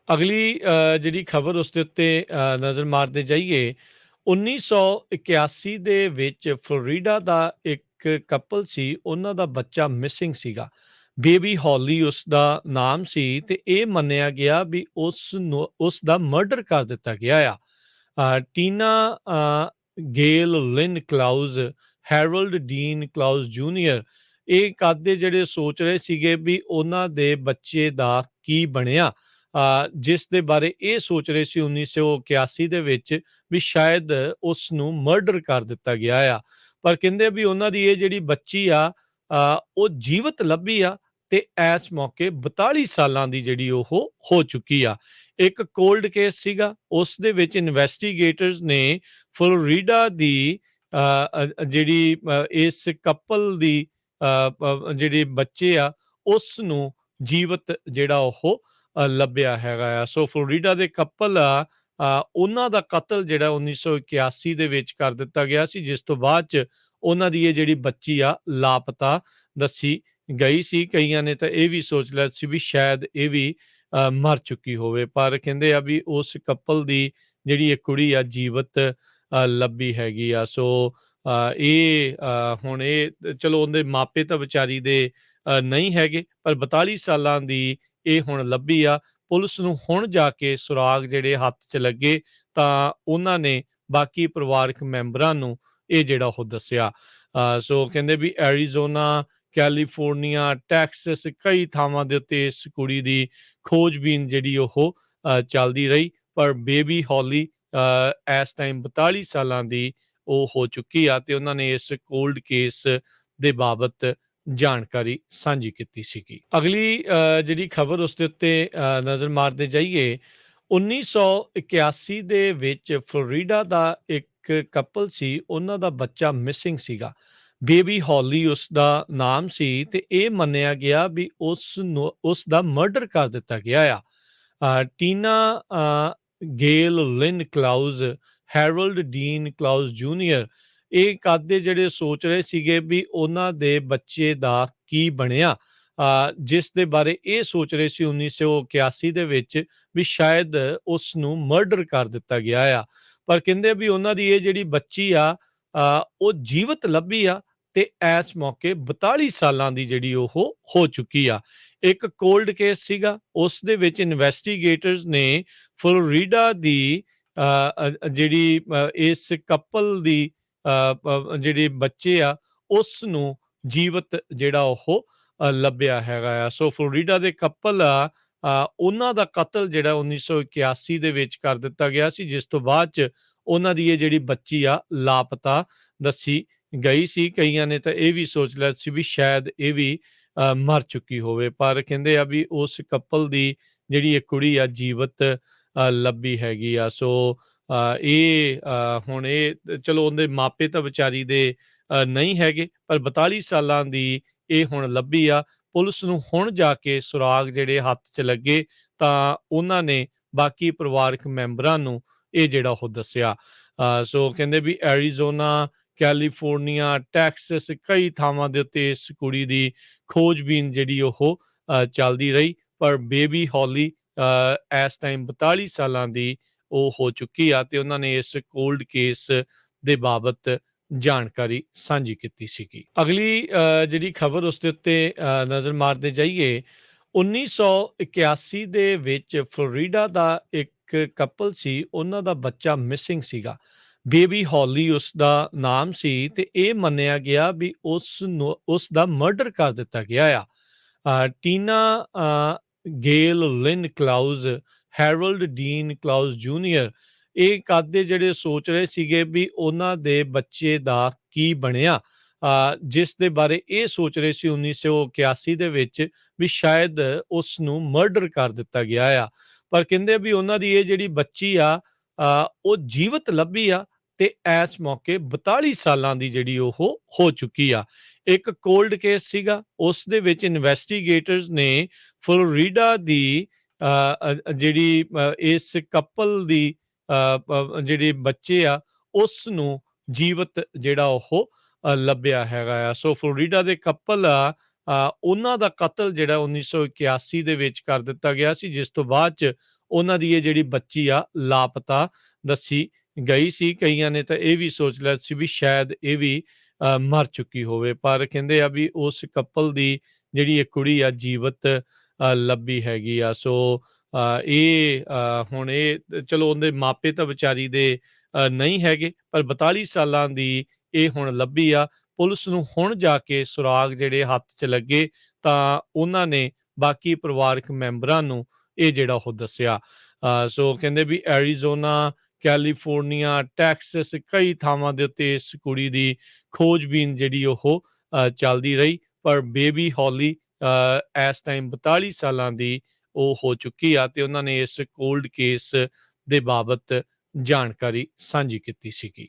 ਅਗਲੀ ਜਿਹੜੀ ਖਬਰ ਉਸ ਦੇ ਉੱਤੇ ਨਜ਼ਰ ਮਾਰਦੇ ਜਾਈਏ 1981 ਦੇ ਵਿੱਚ ਫਲੋਰੀਡਾ ਦਾ ਇੱਕ ਕਪਲ ਸੀ, ਉਹਨਾਂ ਦਾ ਬੱਚਾ ਮਿਸਿੰਗ ਸੀਗਾ। ਬੇਬੀ ਹੌਲੀ ਉਸ ਦਾ ਨਾਮ ਸੀ ਤੇ ਇਹ ਮੰਨਿਆ ਗਿਆ ਵੀ ਉਸ ਦਾ ਮਰਡਰ ਕਰ ਦਿੱਤਾ ਗਿਆ ਆ। ਟੀਨਾ ਗੇਲ ਲਿਨ ਕਲਾਊਜ਼, ਹੈਰਲਡ ਡੀਨ ਕਲਾਊਜ਼ ਜੂਨੀਅਰ ਇਹ ਕਦੇ ਜਿਹੜੇ ਸੋਚ ਰਹੇ ਸੀਗੇ ਵੀ ਉਹਨਾਂ ਦੇ ਬੱਚੇ ਦਾ ਕੀ ਬਣਿਆ, ਜਿਸ ਦੇ ਬਾਰੇ ਇਹ ਸੋਚ ਰਹੇ ਸੀ 1981 ਦੇ ਵਿੱਚ ਵੀ ਸ਼ਾਇਦ ਉਸ ਨੂੰ ਮਰਡਰ ਕਰ ਦਿੱਤਾ ਗਿਆ ਆ। ਪਰ ਕਹਿੰਦੇ ਵੀ ਉਹਨਾਂ ਦੀ ਇਹ ਜਿਹੜੀ ਬੱਚੀ ਆ, ਉਹ ਜੀਵਤ ਲੱਭੀ ਆ ਤੇ ਇਸ ਮੌਕੇ 42 ਸਾਲਾਂ ਦੀ ਜਿਹੜੀ ਉਹ ਹੋ ਚੁੱਕੀ ਆ। ਇੱਕ ਕੋਲਡ ਕੇਸ ਸੀਗਾ, ਉਸ ਦੇ ਵਿੱਚ ਇਨਵੈਸਟੀਗੇਟਰਸ ਨੇ ਫਲੋਰੀਡਾ ਦੀ ਜਿਹੜੀ ਇਸ ਕਪਲ ਦੀ ਜਿਹੜੇ ਬੱਚੇ ਆ ਉਸ ਨੂੰ ਜੀਵਤ ਜਿਹੜਾ ਉਹ ਲੱਭਿਆ ਹੈਗਾ ਆ। ਸੋ ਫਲੋਰੀਡਾ ਦੇ ਕਪਲ ਆ, ਉਹਨਾਂ ਦਾ ਕਤਲ ਜਿਹੜਾ 1981 ਦੇ ਵਿੱਚ ਕਰ ਦਿੱਤਾ ਗਿਆ ਸੀ, ਜਿਸ ਤੋਂ ਬਾਅਦ ਚ ਉਹਨਾਂ ਦੀ ਇਹ ਜਿਹੜੀ ਬੱਚੀ ਆ ਲਾਪਤਾ ਦੱਸੀ ਗਈ ਸੀ। ਕਈਆਂ ਨੇ ਤਾਂ ਇਹ ਵੀ ਸੋਚ ਲਿਆ ਸੀ ਵੀ ਸ਼ਾਇਦ ਇਹ ਵੀ ਮਰ ਚੁੱਕੀ ਹੋਵੇ, ਪਰ ਕਹਿੰਦੇ ਆ ਵੀ ਉਸ ਕਪਲ ਦੀ ਜਿਹੜੀ ਇਹ ਕੁੜੀ ਆ ਜੀਵਤ ਲੱਭੀ ਹੈਗੀ ਆ। ਸੋ ਹੁਣ ਇਹ ਚਲੋ ਉਹਦੇ ਮਾਪੇ ਤਾਂ ਵਿਚਾਰੀ ਦੇ ਨਹੀਂ ਹੈਗੇ, ਪਰ 42 ਸਾਲਾਂ ਦੀ ਇਹ ਹੁਣ ਲੱਭੀ ਆ। ਪੁਲਿਸ ਨੂੰ ਹੁਣ ਜਾ ਕੇ ਸੁਰਾਗ ਜਿਹੜੇ ਹੱਥ 'ਚ ਲੱਗੇ ਤਾਂ ਉਹਨਾਂ ਨੇ ਬਾਕੀ ਪਰਿਵਾਰਕ ਮੈਂਬਰਾਂ ਨੂੰ ਇਹ ਜਿਹੜਾ ਉਹ ਦੱਸਿਆ। ਸੋ ਕਹਿੰਦੇ ਵੀ ਐਰੀਜ਼ੋਨਾ, ਕੈਲੀਫੋਰਨੀਆ, ਟੈਕਸਸ ਕਈ ਥਾਵਾਂ ਦੇ ਉੱਤੇ ਇਸ ਕੁੜੀ ਦੀ ਖੋਜਬੀਨ ਜਿਹੜੀ ਉਹ ਚੱਲਦੀ ਰਹੀ, ਪਰ ਬੇਬੀ ਹੌਲੀ ਇਸ ਟਾਈਮ 42 ਸਾਲਾਂ ਦੀ ਉਹ ਹੋ ਚੁੱਕੀ ਆ ਤੇ ਉਹਨਾਂ ਨੇ ਇਸ ਕੋਲਡ ਕੇਸ ਦੇ ਬਾਬਤ ਜਾਣਕਾਰੀ ਸਾਂਝੀ ਕੀਤੀ ਸੀਗੀ। ਅਗਲੀ ਜਿਹੜੀ ਖਬਰ ਉਸ ਦੇ ਉੱਤੇ ਨਜ਼ਰ ਮਾਰਦੇ ਜਾਈਏ 1981 ਦੇ ਵਿੱਚ ਫਲੋਰੀਡਾ ਦਾ ਇੱਕ ਕਪਲ ਸੀ, ਉਹਨਾਂ ਦਾ ਬੱਚਾ ਮਿਸਿੰਗ ਸੀਗਾ। ਬੇਬੀ ਹੌਲੀ ਉਸ ਦਾ ਨਾਮ ਸੀ ਤੇ ਇਹ ਮੰਨਿਆ ਗਿਆ ਵੀ ਉਸ ਦਾ ਮਰਡਰ ਕਰ ਦਿੱਤਾ ਗਿਆ ਆ। ਟੀਨਾ ਗੇਲ ਲਿਨ ਕਲਾਊਜ਼, ਹੈਰਲਡ ਡੀਨ ਕਲਾਊਜ਼ ਜੂਨੀਅਰ ਇਹ ਕਦੇ ਜਿਹੜੇ ਸੋਚ ਰਹੇ ਸੀਗੇ ਵੀ ਉਹਨਾਂ ਦੇ ਬੱਚੇ ਦਾ ਕੀ ਬਣਿਆ, ਜਿਸ ਦੇ ਬਾਰੇ ਇਹ ਸੋਚ ਰਹੇ ਸੀ 1981 ਦੇ ਵਿੱਚ ਵੀ ਸ਼ਾਇਦ ਉਸ ਨੂੰ ਮਰਡਰ ਕਰ ਦਿੱਤਾ ਗਿਆ ਆ। ਪਰ ਕਹਿੰਦੇ ਵੀ ਉਹਨਾਂ ਦੀ ਇਹ ਜਿਹੜੀ ਬੱਚੀ ਆ, ਉਹ ਜੀਵਤ ਲੱਭੀ ਆ ਤੇ ਇਸ ਮੌਕੇ 42 ਸਾਲਾਂ ਦੀ ਜਿਹੜੀ ਉਹ ਹੋ ਚੁੱਕੀ ਆ। ਇੱਕ ਕੋਲਡ ਕੇਸ ਸੀਗਾ, ਉਸ ਦੇ ਵਿੱਚ ਇਨਵੈਸਟੀਗੇਟਰਸ ਨੇ ਫਲੋਰੀਡਾ ਦੀ ਜਿਹੜੀ ਇਸ ਕਪਲ ਦੀ ਜਿਹੜੇ ਬੱਚੇ ਆ ਉਸ ਨੂੰ ਜੀਵਤ ਜਿਹੜਾ ਉਹ ਲੱਭਿਆ ਹੈਗਾ ਆ। ਸੋ ਫਲੋਰੀਡਾ ਦੇ ਕਪਲ ਆ, ਉਹਨਾਂ ਦਾ ਕਤਲ ਜਿਹੜਾ 1981 ਦੇ ਵਿੱਚ ਕਰ ਦਿੱਤਾ ਗਿਆ ਸੀ, ਜਿਸ ਤੋਂ ਬਾਅਦ ਚ ਉਹਨਾਂ ਦੀ ਇਹ ਜਿਹੜੀ ਬੱਚੀ ਆ ਲਾਪਤਾ ਦੱਸੀ ਗਈ ਸੀ। ਕਈਆਂ ਨੇ ਤਾਂ ਇਹ ਵੀ ਸੋਚ ਲਿਆ ਸੀ ਵੀ ਸ਼ਾਇਦ ਇਹ ਵੀ ਮਰ ਚੁੱਕੀ ਹੋਵੇ, ਪਰ ਕਹਿੰਦੇ ਆ ਵੀ ਉਸ ਕਪਲ ਦੀ ਜਿਹੜੀ ਇਹ ਕੁੜੀ ਆ ਜੀਵਤ ਲੱਭੀ ਹੈਗੀ ਆ। ਸੋ ਇਹ ਹੁਣ ਇਹ ਚਲੋ ਉਹਦੇ ਮਾਪੇ ਤਾਂ ਵਿਚਾਰੀ ਦੇ ਨਹੀਂ ਹੈਗੇ, ਪਰ 42 ਸਾਲਾਂ ਦੀ ਇਹ ਹੁਣ ਲੱਭੀ ਆ। ਪੁਲਿਸ ਨੂੰ ਹੁਣ ਜਾ ਕੇ ਸੁਰਾਗ ਜਿਹੜੇ ਹੱਥ 'ਚ ਲੱਗੇ ਤਾਂ ਉਹਨਾਂ ਨੇ ਬਾਕੀ ਪਰਿਵਾਰਕ ਮੈਂਬਰਾਂ ਨੂੰ ਇਹ ਜਿਹੜਾ ਉਹ ਦੱਸਿਆ। ਸੋ ਕਹਿੰਦੇ ਵੀ ਐਰੀਜ਼ੋਨਾ, ਕੈਲੀਫੋਰਨੀਆ, ਟੈਕਸਸ ਕਈ ਥਾਵਾਂ ਦੇ ਉੱਤੇ ਇਸ ਕੁੜੀ ਦੀ ਖੋਜਬੀਨ ਜਿਹੜੀ ਉਹ ਚੱਲਦੀ ਰਹੀ, ਪਰ ਬੇਬੀ ਹੌਲੀ ਇਸ ਟਾਈਮ 42 ਸਾਲਾਂ ਦੀ ਉਹ ਹੋ ਚੁੱਕੀ ਆ ਤੇ ਉਹਨਾਂ ਨੇ ਇਸ ਕੋਲਡ ਕੇਸ ਦੇ ਬਾਬਤ ਜਾਣਕਾਰੀ ਸਾਂਝੀ ਕੀਤੀ ਸੀਗੀ। ਅਗਲੀ ਜਿਹੜੀ ਖਬਰ ਉਸ ਦੇ ਉੱਤੇ ਨਜ਼ਰ ਮਾਰਦੇ ਜਾਈਏ 1981 ਦੇ ਵਿੱਚ ਫਲੋਰੀਡਾ ਦਾ ਇੱਕ ਕਪਲ ਸੀ, ਉਹਨਾਂ ਦਾ ਬੱਚਾ ਮਿਸਿੰਗ ਸੀਗਾ। ਬੇਬੀ ਹੌਲੀ ਉਸ ਦਾ ਨਾਮ ਸੀ ਤੇ ਇਹ ਮੰਨਿਆ ਗਿਆ ਵੀ ਉਸ ਦਾ ਮਰਡਰ ਕਰ ਦਿੱਤਾ ਗਿਆ ਆ। ਟੀਨਾ ਗੇਲ ਲਿਨ ਕਲਾਊਜ਼, ਹੈਰਲਡ ਡੀਨ ਕਲਾਊਜ਼ ਜੂਨੀਅਰ ਇਹ ਕਦੇ ਜਿਹੜੇ ਸੋਚ ਰਹੇ ਸੀਗੇ ਵੀ ਉਹਨਾਂ ਦੇ ਬੱਚੇ ਦਾ ਕੀ ਬਣਿਆ, ਜਿਸ ਦੇ ਬਾਰੇ ਇਹ ਸੋਚ ਰਹੇ ਸੀ 1981 ਦੇ ਵਿੱਚ ਵੀ ਸ਼ਾਇਦ ਉਸ ਨੂੰ ਮਰਡਰ ਕਰ ਦਿੱਤਾ ਗਿਆ ਆ। ਪਰ ਕਹਿੰਦੇ ਵੀ ਉਹਨਾਂ ਦੀ ਇਹ ਜਿਹੜੀ ਬੱਚੀ ਆ, ਉਹ ਜੀਵਤ ਲੱਭੀ ਆ ਤੇ ਇਸ ਮੌਕੇ 42 ਸਾਲਾਂ ਦੀ ਜਿਹੜੀ ਉਹ ਹੋ ਚੁੱਕੀ ਆ। ਇੱਕ ਕੋਲਡ ਕੇਸ ਸੀਗਾ, ਉਸ ਦੇ ਵਿੱਚ ਇਨਵੈਸਟੀਗੇਟਰਸ ਨੇ ਫਲੋਰੀਡਾ ਦੀ ਜਿਹੜੀ ਇਸ ਕਪਲ ਦੀ ਜਿਹੜੇ ਬੱਚੇ ਆ ਉਸ ਨੂੰ ਜੀਵਤ ਜਿਹੜਾ ਉਹ ਲੱਭਿਆ ਹੈਗਾ ਆ। ਸੋ ਫਲੋਰੀਡਾ ਦੇ ਕਪਲ ਆ, ਉਹਨਾਂ ਦਾ ਕਤਲ ਜਿਹੜਾ 1981 ਦੇ ਵਿੱਚ ਕਰ ਦਿੱਤਾ ਗਿਆ ਸੀ, ਜਿਸ ਤੋਂ ਬਾਅਦ ਚ ਉਹਨਾਂ ਦੀ ਇਹ ਜਿਹੜੀ ਬੱਚੀ ਆ ਲਾਪਤਾ ਦੱਸੀ ਗਈ ਸੀ। ਕਈਆਂ ਨੇ ਤਾਂ ਇਹ ਵੀ ਸੋਚ ਲਿਆ ਸੀ ਵੀ ਸ਼ਾਇਦ ਇਹ ਵੀ ਮਰ ਚੁੱਕੀ ਹੋਵੇ, ਪਰ ਕਹਿੰਦੇ ਆ ਵੀ ਉਸ ਕਪਲ ਦੀ ਜਿਹੜੀ ਇਹ ਕੁੜੀ ਆ ਜੀਵਤ ਲੱਭੀ ਹੈਗੀ ਆ। ਸੋ ਹੁਣ ਇਹ ਚਲੋ ਉਹਦੇ ਮਾਪੇ ਤਾਂ ਵਿਚਾਰੀ ਦੇ ਨਹੀਂ ਹੈਗੇ, ਪਰ 42 ਸਾਲਾਂ ਦੀ ਇਹ ਹੁਣ ਲੱਭੀ ਆ। ਪੁਲਿਸ ਨੂੰ ਹੁਣ ਜਾ ਕੇ ਸੁਰਾਗ ਜਿਹੜੇ ਹੱਥ 'ਚ ਲੱਗੇ ਤਾਂ ਉਹਨਾਂ ਨੇ ਬਾਕੀ ਪਰਿਵਾਰਕ ਮੈਂਬਰਾਂ ਨੂੰ ਇਹ ਜਿਹੜਾ ਉਹ ਦੱਸਿਆ। ਸੋ ਕਹਿੰਦੇ ਵੀ ਐਰੀਜ਼ੋਨਾ, ਕੈਲੀਫੋਰਨੀਆ, ਟੈਕਸਸ ਕਈ ਥਾਵਾਂ ਦੇ ਉੱਤੇ ਇਸ ਕੁੜੀ ਦੀ ਖੋਜਬੀਨ ਜਿਹੜੀ ਉਹ ਚੱਲਦੀ ਰਹੀ, ਪਰ ਬੇਬੀ ਹੌਲੀ ਇਸ ਟਾਈਮ 42 ਸਾਲਾਂ ਦੀ ਉਹ ਹੋ ਚੁੱਕੀ ਆ ਤੇ ਉਹਨਾਂ ਨੇ ਇਸ ਕੋਲਡ ਕੇਸ ਦੇ ਬਾਬਤ ਜਾਣਕਾਰੀ ਸਾਂਝੀ ਕੀਤੀ ਸੀਗੀ।